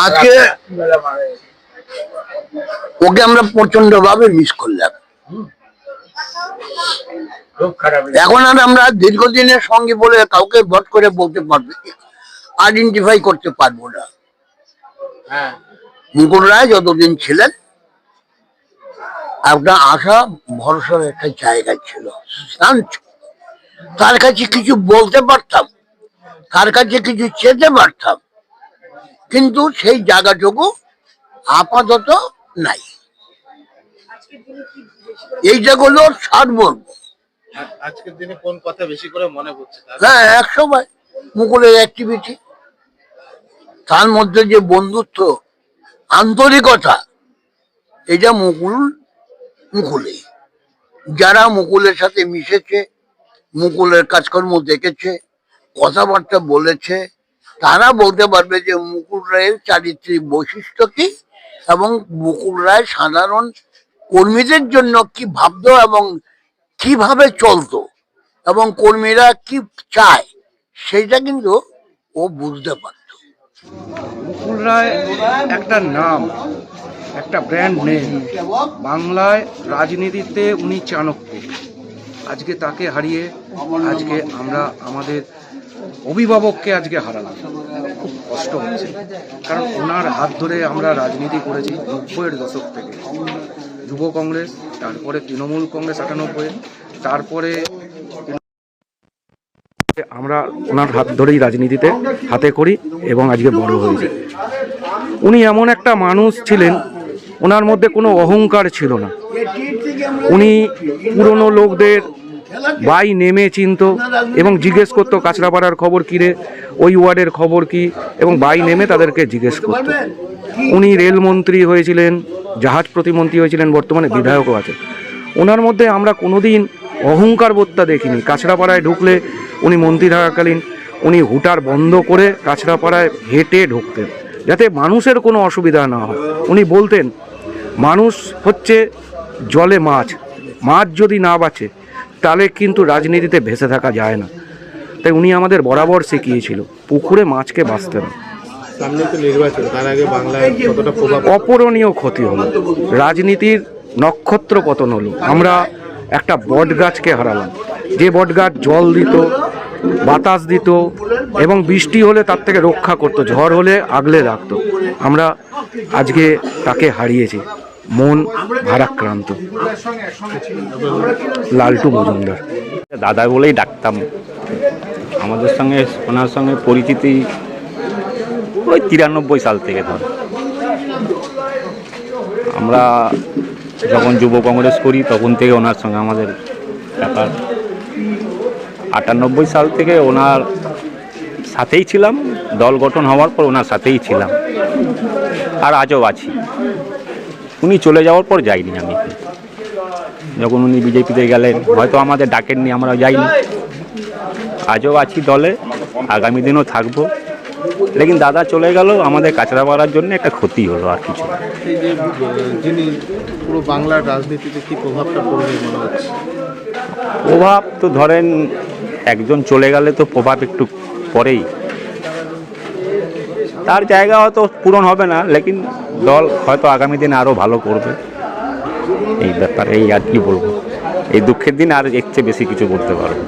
আজকে ওকে আমরা প্রচন্ড ভাবে মিস করলাম। এখন আর আমরা দীর্ঘদিনের সঙ্গে বলে কাউকে ভট করে বলতে পারবে, আইডেন্টিফাই করতে পারবো না। মুকুল রায় যতদিন ছিলেন একটা আশা ভরসার একটা জায়গা ছিল, শান্ত, তার কাছে কিছু বলতে পারতাম, তার কাছে কিছু চেতে পারতাম, কিন্তু সেই জায়গাটুকু আপাতত নাই। এইটা হলো সারমর্ম। আজকের দিনে কোন কথা বেশি করে মনে পড়ছে? হ্যাঁ, 100 মুকুলের অ্যাক্টিভিটি, তার মধ্যে যে বন্ধুত্ব, আন্তরিকতা, এটা মুকুলে যারা মুকুলের সাথে মিশেছে, মুকুলের কাজকর্ম দেখেছে, কথাবার্তা বলেছে, তারা বলতে পারবে যে মুকুল রায়ের চারিত্রিক বৈশিষ্ট্য কি এবং মুকুল রায় সাধারণ কর্মীদের জন্য কি ভাবতো এবং কিভাবে চলতো এবং কর্মীরা কি চায় সেইটা কিন্তু ও বুঝতে পারত। মুকুল রায় একটা নাম, একটা ব্র্যান্ড নেম বাংলায়, রাজনীতিতে উনি চাণক্য। আজকে তাকে হারিয়ে আজকে আমরা আমাদের অভিভাবককে আজকে হারালাম, খুব কষ্ট হচ্ছে। কারণ ওনার হাত ধরে আমরা রাজনীতি করেছি 90-এর দশক থেকে, যুব কংগ্রেস, তারপরে তৃণমূল কংগ্রেস 98, তারপরে আমরা ওনার হাত ধরেই রাজনীতিতে হাতে করি এবং আজকে বড় হয়েছে। উনি এমন একটা মানুষ ছিলেন, ওনার মধ্যে কোনো অহংকার ছিল না। উনি পুরনো লোকদের বাই নেমে চিনত এবং জিজ্ঞেস করতো কাঁচরাপাড়ার খবর কী রে, ওই ওয়ার্ডের খবর কি, এবং বাই নেমে তাদেরকে জিজ্ঞেস করতো। উনি রেলমন্ত্রী হয়েছিলেন, জাহাজ প্রতিমন্ত্রী হয়েছিলেন, বর্তমানে বিধায়কও আছে। ওনার মধ্যে আমরা কোনোদিন অহংকার বোধটা দেখিনি। কাঁচরাপাড়ায় ঢুকলে উনি মন্ত্রী থাকাকালীন উনি হুটার বন্ধ করে কাঁচরাপাড়ায় হেঁটে ঢুকতেন, যাতে মানুষের কোনো অসুবিধা না হয়। উনি বলতেন মানুষ হচ্ছে জলে মাছ, মাছ যদি না বাঁচে তাহলে কিন্তু রাজনীতিতে ভেসে থাকা যায় না। তাই উনি আমাদের বরাবর শিখিয়েছিল পুকুরে মাছকে বাঁচতে না। সামনে তো নির্বাচন, তার আগে বাংলায় কতটা প্রভাব, অপূরণীয় ক্ষতি হলো, রাজনীতির নক্ষত্র পতন হলো। আমরা একটা বট গাছকে হারালাম, যে বট গাছ জল দিত, বাতাস দিত এবং বৃষ্টি হলে তার থেকে রক্ষা করত, ঝড় হলে আগলে রাখতো। আমরা আজকে তাকে হারিয়েছি, মন ভারাক্রান্ত। লালটু মজুমদার দাদা বলেই ডাকতাম। আমাদের সঙ্গে ওনার সঙ্গে পরিচিতি ওই 93 সাল থেকে। ধর আমরা যখন যুব কংগ্রেস করি তখন থেকে ওনার সঙ্গে আমাদের ব্যাপার। 98 সাল থেকে ওনার সাথেই ছিলাম, দল গঠন হওয়ার পর ওনার সাথেই ছিলাম, আর আজও আছি। উনি চলে যাওয়ার পর যাইনি আমি। যখন উনি বিজেপিতে গেলেন হয়তো আমাদের ডাকেননি, আমরা যাইনি, আজও আছি দলে, আগামী দিনও থাকবো। লেকিন দাদা চলে গেল, আমাদের কাঁচরাপাড়ার জন্য একটা ক্ষতি হলো, আর কিছু। এই যে যিনি পুরো বাংলার রাজনীতিতে কি প্রভাবটা পড়বে মনে হচ্ছে? প্রভাব তো ধরেন একজন চলে গেলে তো প্রভাব একটু পরেই, তার জায়গা হয়তো পূরণ হবে না, লেকিন দল হয়তো আগামী দিনে আরও ভালো করবে। এই ব্যাপারে এই আর কি বলবো, এই দুঃখের দিন আর এর চেয়ে বেশি কিছু বলতে পারবো।